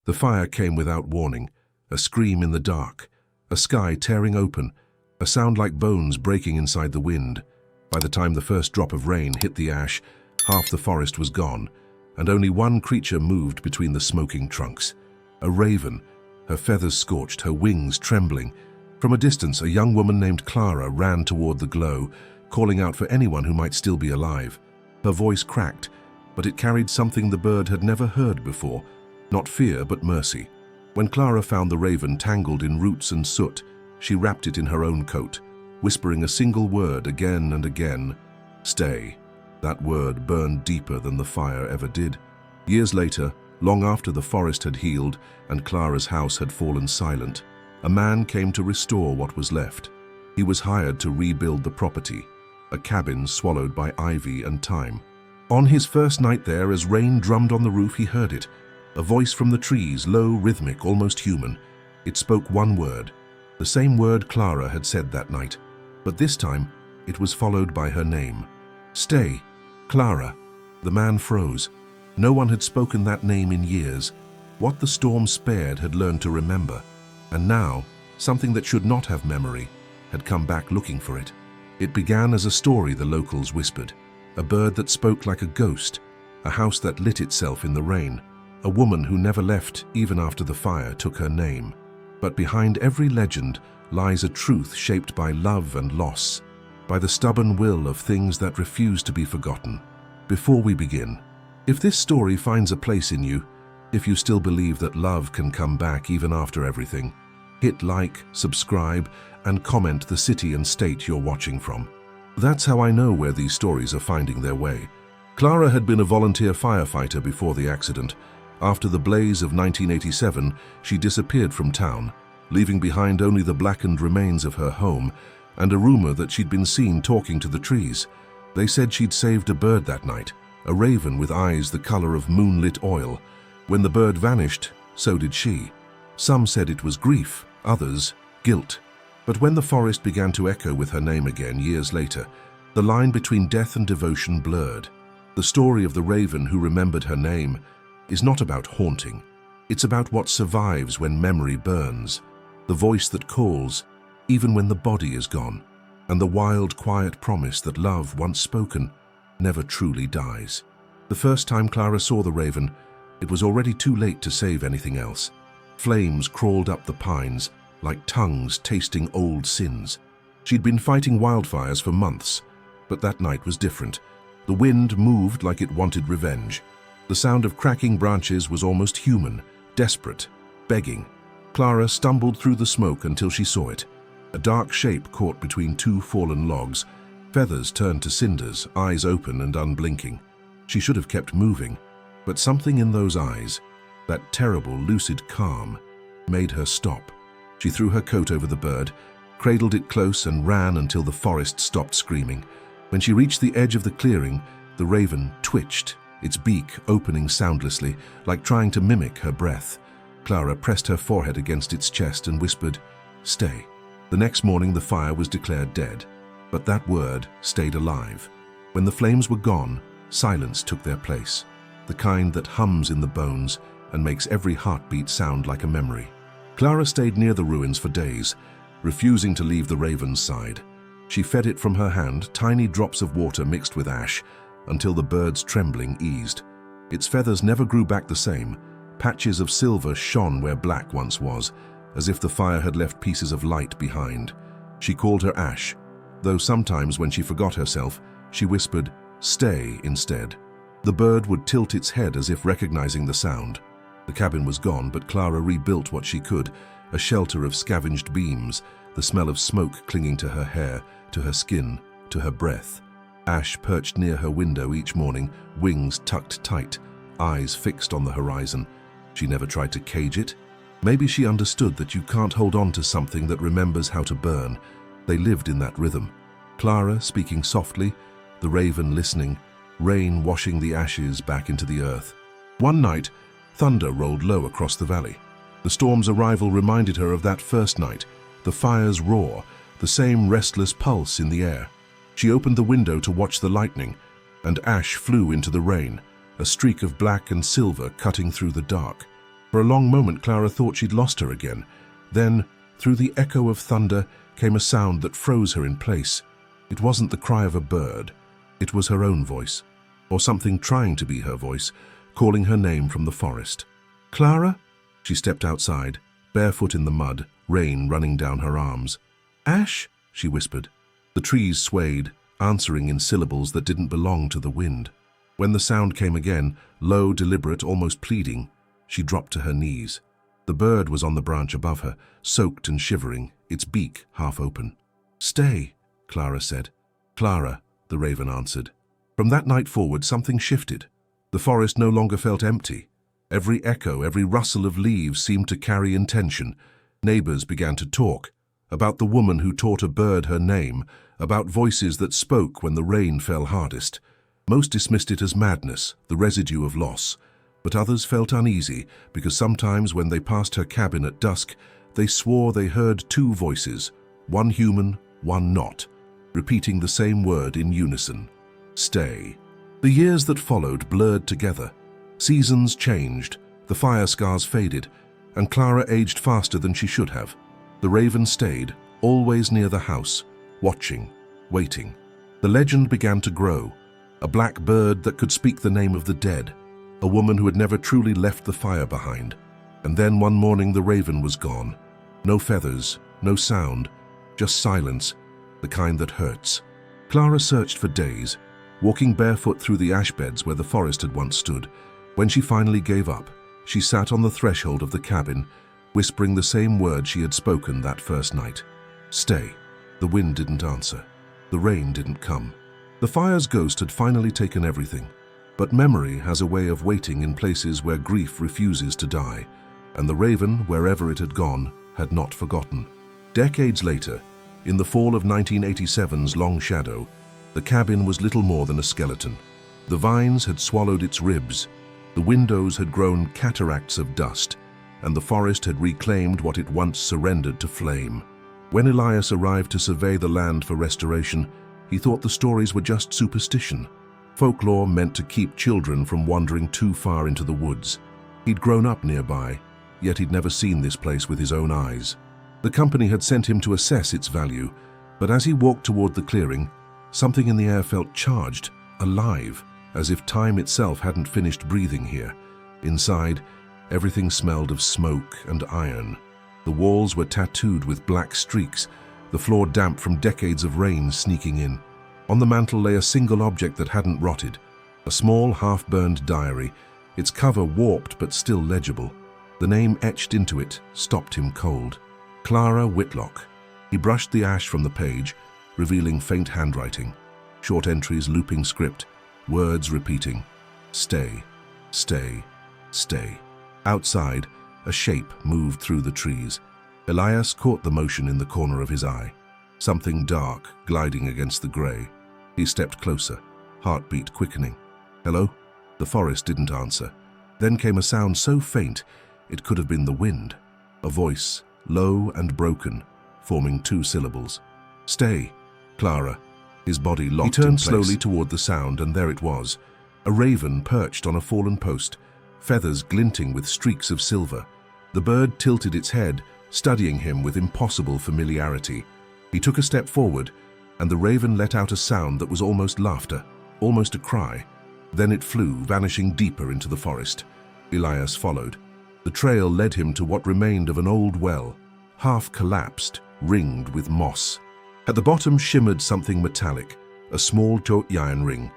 The fire came without warning, a scream in the dark, a sky tearing open, a sound like bones breaking inside the wind. By the time the first drop of rain hit the ash, half the forest was gone, and only one creature moved between the smoking trunks. A raven, her feathers scorched, her wings trembling. From a distance, a young woman named Clara ran toward the glow, calling out for anyone who might still be alive. Her voice cracked, but it carried something the bird had never heard before, not fear but mercy. When Clara found the raven tangled in roots and soot, she wrapped it in her own coat, whispering a single word again and again, "Stay." That word burned deeper than the fire ever did. Years later, long after the forest had healed and Clara's house had fallen silent, a man came to restore what was left. He was hired to rebuild the property, a cabin swallowed by ivy and time. On his first night there, as rain drummed on the roof, he heard it. A voice from the trees, low, rhythmic, almost human. It spoke one word, the same word Clara had said that night, but this time it was followed by her name. "Stay, Clara." The man froze. No one had spoken that name in years. What the storm spared had learned to remember, and now, something that should not have memory had come back looking for it. It began as a story the locals whispered, a bird that spoke like a ghost, a house that lit itself in the rain, a woman who never left even after the fire took her name. But behind every legend lies a truth shaped by love and loss, by the stubborn will of things that refuse to be forgotten. Before we begin, if this story finds a place in you, if you still believe that love can come back even after everything, hit like, subscribe, and comment the city and state you're watching from. That's how I know where these stories are finding their way. Clara had been a volunteer firefighter before the accident. After the blaze of 1987, she disappeared from town, leaving behind only the blackened remains of her home and a rumor that she'd been seen talking to the trees. They said she'd saved a bird that night, a raven with eyes the color of moonlit oil. When the bird vanished, so did she. Some said it was grief, others guilt. But when the forest began to echo with her name again years later, the line between death and devotion blurred. The story of the raven who remembered her name is not about haunting. It's about what survives when memory burns, the voice that calls even when the body is gone, and the wild, quiet promise that love, once spoken, never truly dies. The first time Clara saw the raven, it was already too late to save anything else. Flames crawled up the pines, like tongues tasting old sins. She'd been fighting wildfires for months, but that night was different. The wind moved like it wanted revenge. The sound of cracking branches was almost human, desperate, begging. Clara stumbled through the smoke until she saw it. A dark shape caught between two fallen logs, feathers turned to cinders, eyes open and unblinking. She should have kept moving, but something in those eyes, that terrible, lucid calm, made her stop. She threw her coat over the bird, cradled it close and ran until the forest stopped screaming. When she reached the edge of the clearing, the raven twitched, its beak opening soundlessly, like trying to mimic her breath. Clara pressed her forehead against its chest and whispered, "Stay." The next morning the fire was declared dead, but that word stayed alive. When the flames were gone, silence took their place, the kind that hums in the bones and makes every heartbeat sound like a memory. Clara stayed near the ruins for days, refusing to leave the raven's side. She fed it from her hand, tiny drops of water mixed with ash, until the bird's trembling eased. Its feathers never grew back the same. Patches of silver shone where black once was, as if the fire had left pieces of light behind. She called her Ash, though sometimes when she forgot herself, she whispered, "Stay," instead. The bird would tilt its head as if recognizing the sound. The cabin was gone, but Clara rebuilt what she could, a shelter of scavenged beams, the smell of smoke clinging to her hair, to her skin, to her breath. Ash perched near her window each morning, wings tucked tight, eyes fixed on the horizon. She never tried to cage it. Maybe she understood that you can't hold on to something that remembers how to burn. They lived in that rhythm. Clara speaking softly, the raven listening, rain washing the ashes back into the earth. One night, thunder rolled low across the valley. The storm's arrival reminded her of that first night, the fire's roar, the same restless pulse in the air. She opened the window to watch the lightning, and ash flew into the rain, a streak of black and silver cutting through the dark. For a long moment, Clara thought she'd lost her again. Then, through the echo of thunder, came a sound that froze her in place. It wasn't the cry of a bird. It was her own voice, or something trying to be her voice, calling her name from the forest. "Clara?" She stepped outside, barefoot in the mud, rain running down her arms. "Ash?" she whispered. The trees swayed, answering in syllables that didn't belong to the wind. When the sound came again, low, deliberate, almost pleading, she dropped to her knees. The bird was on the branch above her, soaked and shivering, its beak half open. "Stay," Clara said. "Clara," the raven answered. From that night forward, something shifted. The forest no longer felt empty. Every echo, every rustle of leaves seemed to carry intention. Neighbors began to talk about the woman who taught a bird her name, about voices that spoke when the rain fell hardest. Most dismissed it as madness, the residue of loss, but others felt uneasy because sometimes when they passed her cabin at dusk, they swore they heard two voices, one human, one not, repeating the same word in unison: stay. The years that followed blurred together. Seasons changed, the fire scars faded, and Clara aged faster than she should have. The raven stayed, always near the house, watching, waiting. The legend began to grow. A black bird that could speak the name of the dead, a woman who had never truly left the fire behind. And then one morning the raven was gone. No feathers, no sound, just silence, the kind that hurts. Clara searched for days, walking barefoot through the ash beds where the forest had once stood. When she finally gave up, she sat on the threshold of the cabin, whispering the same word she had spoken that first night. Stay. The wind didn't answer. The rain didn't come. The fire's ghost had finally taken everything. But memory has a way of waiting in places where grief refuses to die, and the raven, wherever it had gone, had not forgotten. Decades later, in the fall of 1987's long shadow, the cabin was little more than a skeleton. The vines had swallowed its ribs, the windows had grown cataracts of dust, and the forest had reclaimed what it once surrendered to flame. When Elias arrived to survey the land for restoration, he thought the stories were just superstition. Folklore meant to keep children from wandering too far into the woods. He'd grown up nearby, yet he'd never seen this place with his own eyes. The company had sent him to assess its value, but as he walked toward the clearing, something in the air felt charged, alive, as if time itself hadn't finished breathing here. Inside, everything smelled of smoke and iron. The walls were tattooed with black streaks, the floor damp from decades of rain sneaking in. On the mantel lay a single object that hadn't rotted, a small, half-burned diary, its cover warped but still legible. The name etched into it stopped him cold. Clara Whitlock. He brushed the ash from the page, revealing faint handwriting, short entries looping script, words repeating, stay, stay, stay. Outside, a shape moved through the trees. Elias caught the motion in the corner of his eye, something dark gliding against the grey. He stepped closer, heartbeat quickening. Hello? The forest didn't answer. Then came a sound so faint it could have been the wind, a voice, low and broken, forming two syllables. Stay, Clara. His body locked in place. He turned slowly toward the sound, and there it was, a raven perched on a fallen post, feathers glinting with streaks of silver. The bird tilted its head, studying him with impossible familiarity. He took a step forward, and the raven let out a sound that was almost laughter, almost a cry. Then it flew, vanishing deeper into the forest. Elias followed. The trail led him to what remained of an old well, half collapsed, ringed with moss. At the bottom shimmered something metallic, a small iron ring,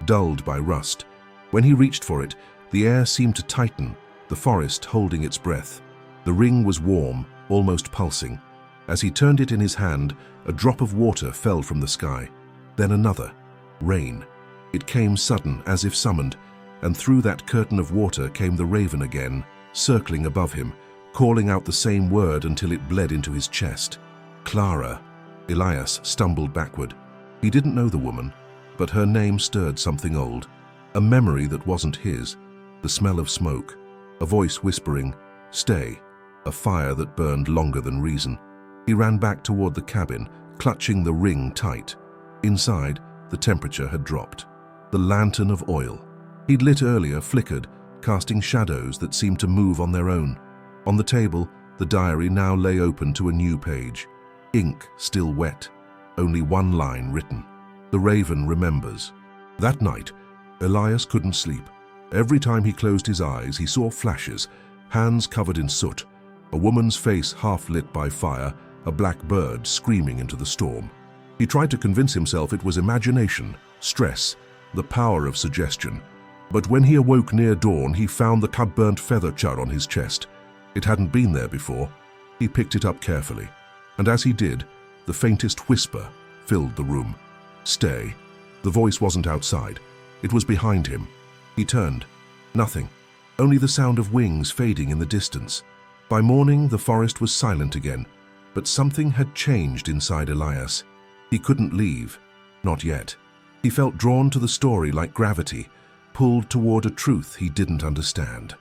dulled by rust. When he reached for it, the air seemed to tighten, the forest holding its breath. The ring was warm, almost pulsing. As he turned it in his hand, a drop of water fell from the sky. Then another. Rain. It came sudden, as if summoned, and through that curtain of water came the raven again, circling above him, calling out the same word until it bled into his chest. Clara. Elias stumbled backward. He didn't know the woman, but her name stirred something old, a memory that wasn't his, the smell of smoke, a voice whispering, stay, a fire that burned longer than reason. He ran back toward the cabin, clutching the ring tight. Inside, the temperature had dropped. The lantern of oil he'd lit earlier flickered, casting shadows that seemed to move on their own. On the table, the diary now lay open to a new page. Ink still wet, only one line written. The raven remembers. That night, Elias couldn't sleep. Every time he closed his eyes, he saw flashes, hands covered in soot, a woman's face half lit by fire, a black bird screaming into the storm. He tried to convince himself it was imagination, stress, the power of suggestion. But when he awoke near dawn, he found the cut-burnt feather char on his chest. It hadn't been there before. He picked it up carefully, and as he did, the faintest whisper filled the room. "Stay." The voice wasn't outside. It was behind him. He turned. Nothing. Only the sound of wings fading in the distance. By morning, the forest was silent again, but something had changed inside Elias. He couldn't leave. Not yet. He felt drawn to the story like gravity, pulled toward a truth he didn't understand.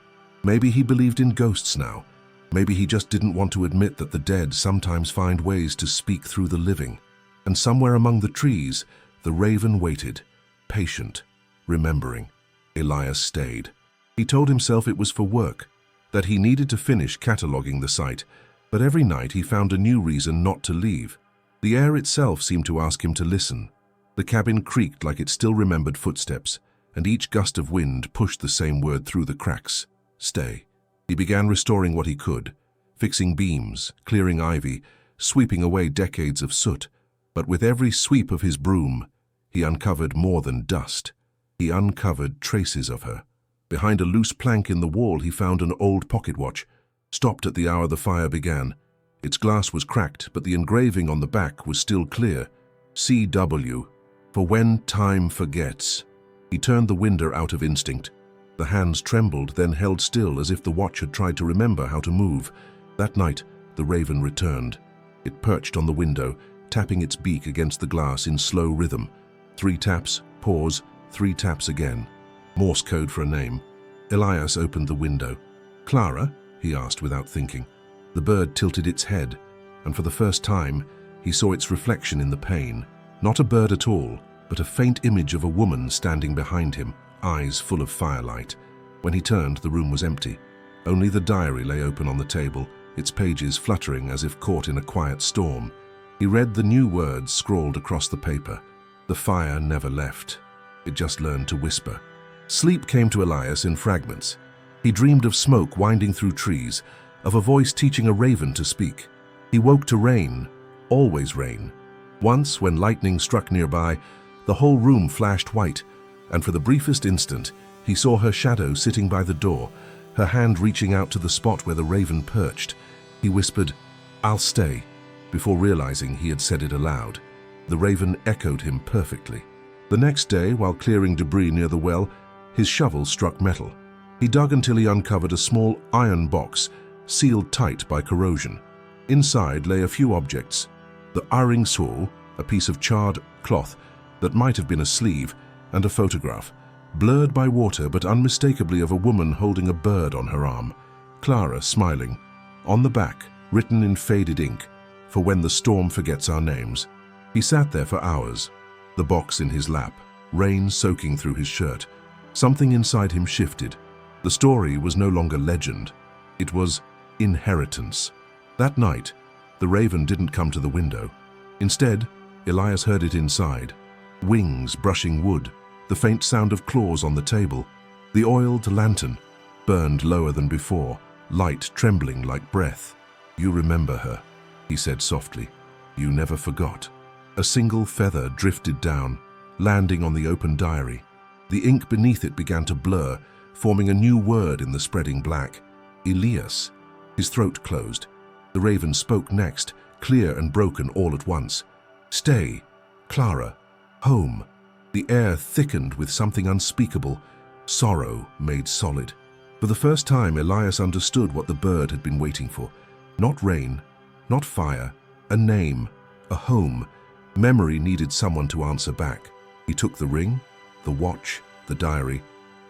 Maybe he believed in ghosts now. Maybe he just didn't want to admit that the dead sometimes find ways to speak through the living. And somewhere among the trees, the raven waited, patient, remembering. Elias stayed. He told himself it was for work, that he needed to finish cataloging the site, but every night he found a new reason not to leave. The air itself seemed to ask him to listen. The cabin creaked like it still remembered footsteps, and each gust of wind pushed the same word through the cracks: stay. He began restoring what he could, fixing beams, clearing ivy, sweeping away decades of soot. But with every sweep of his broom, he uncovered more than dust. He uncovered traces of her. Behind a loose plank in the wall, he found an old pocket watch, stopped at the hour the fire began. Its glass was cracked, but the engraving on the back was still clear. CW, for when time forgets. He turned the window out of instinct. The hands trembled, then held still as if the watch had tried to remember how to move. That night, the raven returned. It perched on the window, tapping its beak against the glass in slow rhythm. 3 taps, pause, 3 taps again. Morse code for a name. Elias opened the window. "Clara?" he asked without thinking. The bird tilted its head, and for the first time, he saw its reflection in the pane. Not a bird at all, but a faint image of a woman standing behind him, eyes full of firelight. When he turned, the room was empty. Only the diary lay open on the table, its pages fluttering as if caught in a quiet storm. He read the new words scrawled across the paper. The fire never left. It just learned to whisper. Sleep came to Elias in fragments. He dreamed of smoke winding through trees, of a voice teaching a raven to speak. He woke to rain, always rain. Once, when lightning struck nearby, the whole room flashed white, and for the briefest instant, he saw her shadow sitting by the door, her hand reaching out to the spot where the raven perched. He whispered, "I'll stay," before realizing he had said it aloud. The raven echoed him perfectly. The next day, while clearing debris near the well, his shovel struck metal. He dug until he uncovered a small iron box, sealed tight by corrosion. Inside lay a few objects. The iring saw, a piece of charred cloth that might have been a sleeve, and a photograph, blurred by water but unmistakably of a woman holding a bird on her arm. Clara smiling. On the back, written in faded ink, "For when the storm forgets our names." He sat there for hours, the box in his lap, rain soaking through his shirt. Something inside him shifted. The story was no longer legend. It was inheritance. That night, the raven didn't come to the window. Instead, Elias heard it inside. Wings brushing wood, the faint sound of claws on the table. The oiled lantern burned lower than before, light trembling like breath. "You remember her," he said softly. "You never forgot." A single feather drifted down, landing on the open diary. The ink beneath it began to blur, forming a new word in the spreading black. Elias. His throat closed. The raven spoke next, clear and broken all at once. "Stay. Clara. Home." The air thickened with something unspeakable, sorrow made solid. For the first time, Elias understood what the bird had been waiting for. Not rain, not fire, a name, a home. Memory needed someone to answer back. He took the ring, the watch, the diary,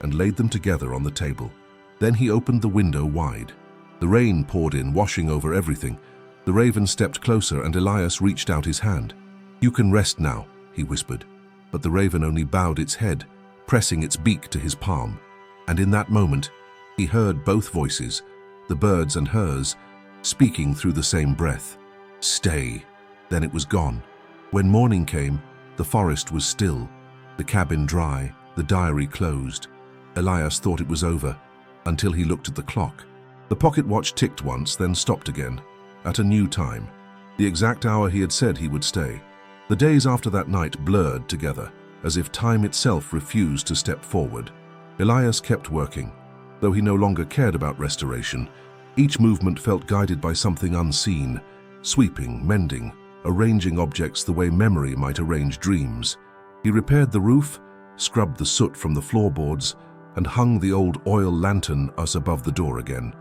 and laid them together on the table. Then he opened the window wide. The rain poured in, washing over everything. The raven stepped closer, and Elias reached out his hand. "You can rest now," he whispered. But the raven only bowed its head, pressing its beak to his palm. And in that moment, he heard both voices, the bird's and hers, speaking through the same breath. Stay. Then it was gone. When morning came, the forest was still, the cabin dry, the diary closed. Elias thought it was over, until he looked at the clock. The pocket watch ticked once, then stopped again, at a new time, the exact hour he had said he would stay. The days after that night blurred together, as if time itself refused to step forward. Elias kept working. Though he no longer cared about restoration, each movement felt guided by something unseen, sweeping, mending, arranging objects the way memory might arrange dreams. He repaired the roof, scrubbed the soot from the floorboards, and hung the old oil lantern us above the door again.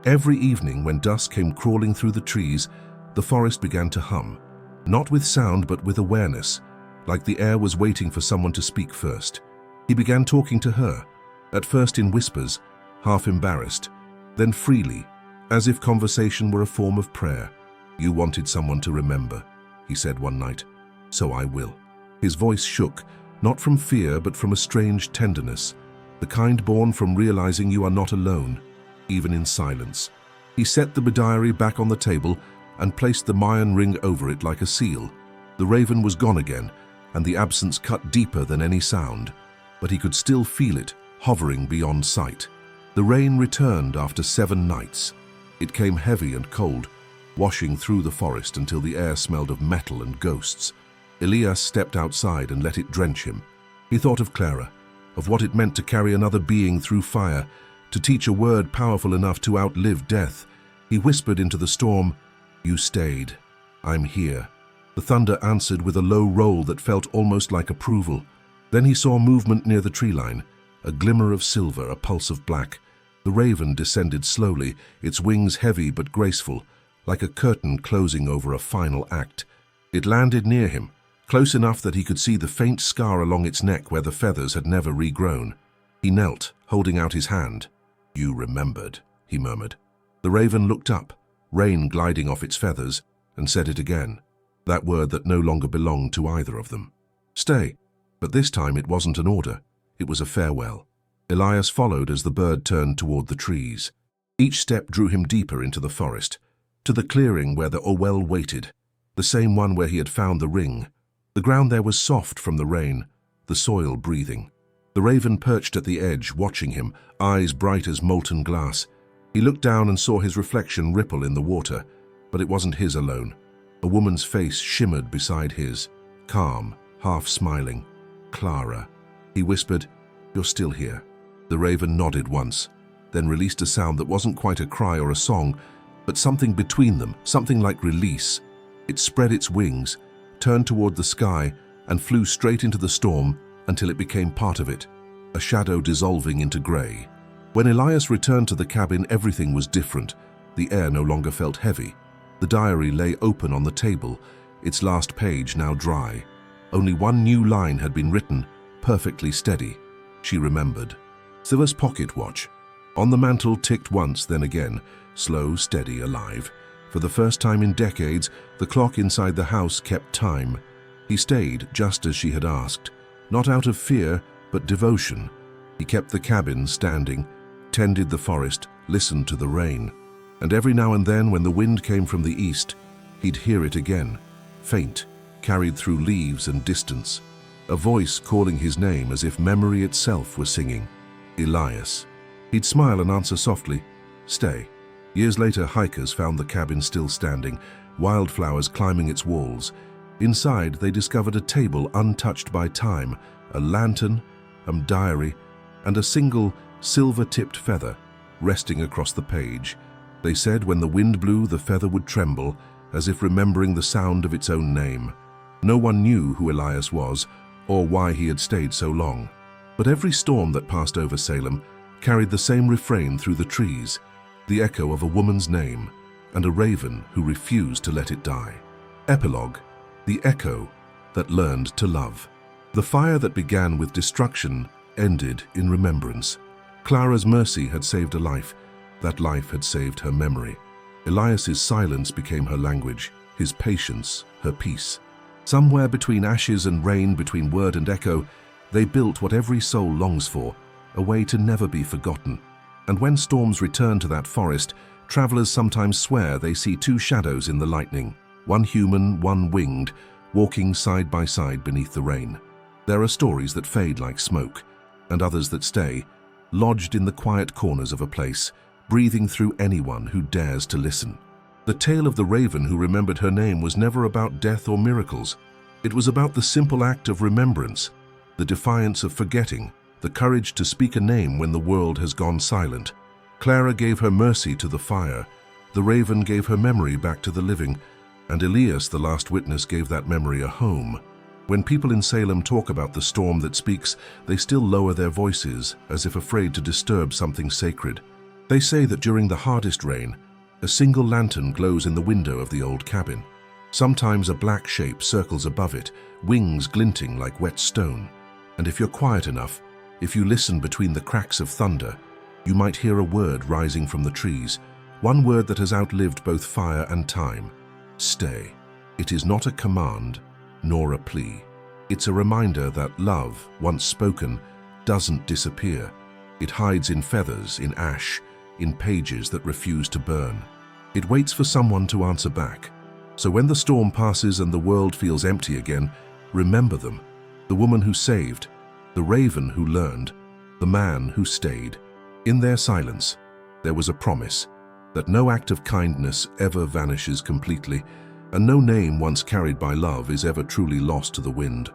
Every evening when dusk came crawling through the trees, the forest began to hum, not with sound but with awareness, like the air was waiting for someone to speak first. He began talking to her, at first in whispers, half embarrassed, then freely, as if conversation were a form of prayer. You wanted someone to remember, he said one night, so I will. His voice shook, not from fear but from a strange tenderness, the kind born from realizing you are not alone, even in silence. He set the diary back on the table and placed the Mayan ring over it like a seal. The raven was gone again, and the absence cut deeper than any sound, but he could still feel it, hovering beyond sight. The rain returned after 7 nights. It came heavy and cold, washing through the forest until the air smelled of metal and ghosts. Elias stepped outside and let it drench him. He thought of Clara, of what it meant to carry another being through fire, to teach a word powerful enough to outlive death. He whispered into the storm, "You stayed. I'm here." The thunder answered with a low roll that felt almost like approval. Then he saw movement near the tree line, a glimmer of silver, a pulse of black. The raven descended slowly, its wings heavy but graceful, like a curtain closing over a final act. It landed near him, close enough that he could see the faint scar along its neck where the feathers had never regrown. He knelt, holding out his hand. "You remembered," he murmured. The raven looked up, rain gliding off its feathers, and said it again, that word that no longer belonged to either of them. "Stay." But this time it wasn't an order, it was a farewell. Elias followed as the bird turned toward the trees. Each step drew him deeper into the forest, to the clearing where the Owell waited, the same one where he had found the ring. The ground there was soft from the rain, the soil breathing. The raven perched at the edge, watching him, eyes bright as molten glass. He looked down and saw his reflection ripple in the water, but it wasn't his alone. A woman's face shimmered beside his, calm, half smiling. "Clara," he whispered, "you're still here." The raven nodded once, then released a sound that wasn't quite a cry or a song, but something between them, something like release. It spread its wings, turned toward the sky, and flew straight into the storm until it became part of it, a shadow dissolving into gray. When Elias returned to the cabin, everything was different. The air no longer felt heavy. The diary lay open on the table, its last page now dry. Only one new line had been written, perfectly steady. She remembered. Siva's pocket watch. On the mantel ticked once, then again, slow, steady, alive. For the first time in decades, the clock inside the house kept time. He stayed just as she had asked, not out of fear, but devotion. He kept the cabin standing, tended the forest, listened to the rain. And every now and then, when the wind came from the east, he'd hear it again, faint, carried through leaves and distance, a voice calling his name as if memory itself was singing, "Elias." He'd smile and answer softly, "Stay." Years later, hikers found the cabin still standing, wildflowers climbing its walls. Inside, they discovered a table untouched by time, a lantern, a diary, and a single silver-tipped feather resting across the page. They said when the wind blew, the feather would tremble, as if remembering the sound of its own name. No one knew who Elias was, or why he had stayed so long. But every storm that passed over Salem carried the same refrain through the trees, the echo of a woman's name, and a raven who refused to let it die. Epilogue: the echo that learned to love. The fire that began with destruction ended in remembrance. Clara's mercy had saved a life. That life had saved her memory. Elias's silence became her language, his patience, her peace. Somewhere between ashes and rain, between word and echo, they built what every soul longs for, a way to never be forgotten. And when storms return to that forest, travelers sometimes swear they see two shadows in the lightning, one human, one winged, walking side by side beneath the rain. There are stories that fade like smoke, and others that stay, lodged in the quiet corners of a place, breathing through anyone who dares to listen. The tale of the raven who remembered her name was never about death or miracles. It was about the simple act of remembrance, the defiance of forgetting, the courage to speak a name when the world has gone silent. Clara gave her mercy to the fire, the raven gave her memory back to the living, and Elias, the last witness, gave that memory a home. When people in Salem talk about the storm that speaks, they still lower their voices, as if afraid to disturb something sacred. They say that during the hardest rain, a single lantern glows in the window of the old cabin. Sometimes a black shape circles above it, wings glinting like wet stone. And if you're quiet enough, if you listen between the cracks of thunder, you might hear a word rising from the trees, one word that has outlived both fire and time. Stay. It is not a command, nor a plea. It's a reminder that love, once spoken, doesn't disappear. It hides in feathers, in ash, in pages that refuse to burn. It waits for someone to answer back. So when the storm passes and the world feels empty again, remember them. The woman who saved, the raven who learned, the man who stayed. In their silence, there was a promise that no act of kindness ever vanishes completely, and no name once carried by love is ever truly lost to the wind.